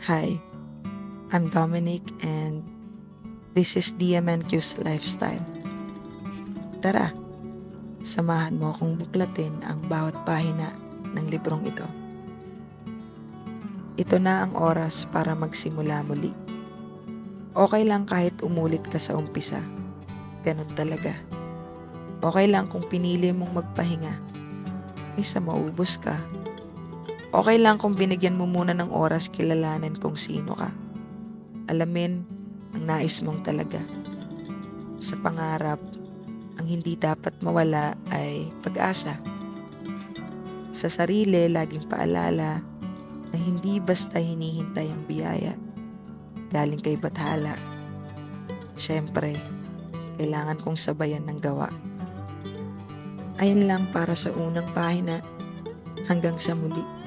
Hi, I'm Dominic and this is DMNQ's Lifestyle. Tara, samahan mo akong buklatin ang bawat pahina ng librong ito. Ito na ang oras para magsimula muli. Okay lang kahit umulit ka sa umpisa. Ganun talaga. Okay lang kung pinili mong magpahinga kaysa maubos ka. Okay lang kung binigyan mo muna ng oras kilalanin kung sino ka. Alamin ang nais mong talaga. Sa pangarap, ang hindi dapat mawala ay pag-asa. Sa sarili, laging paalala na hindi basta hinihintay ang biyaya galing kay Bathala. Siyempre, kailangan kong sabayan ng gawa. Ayun lang para sa unang pahina. Hanggang sa muli.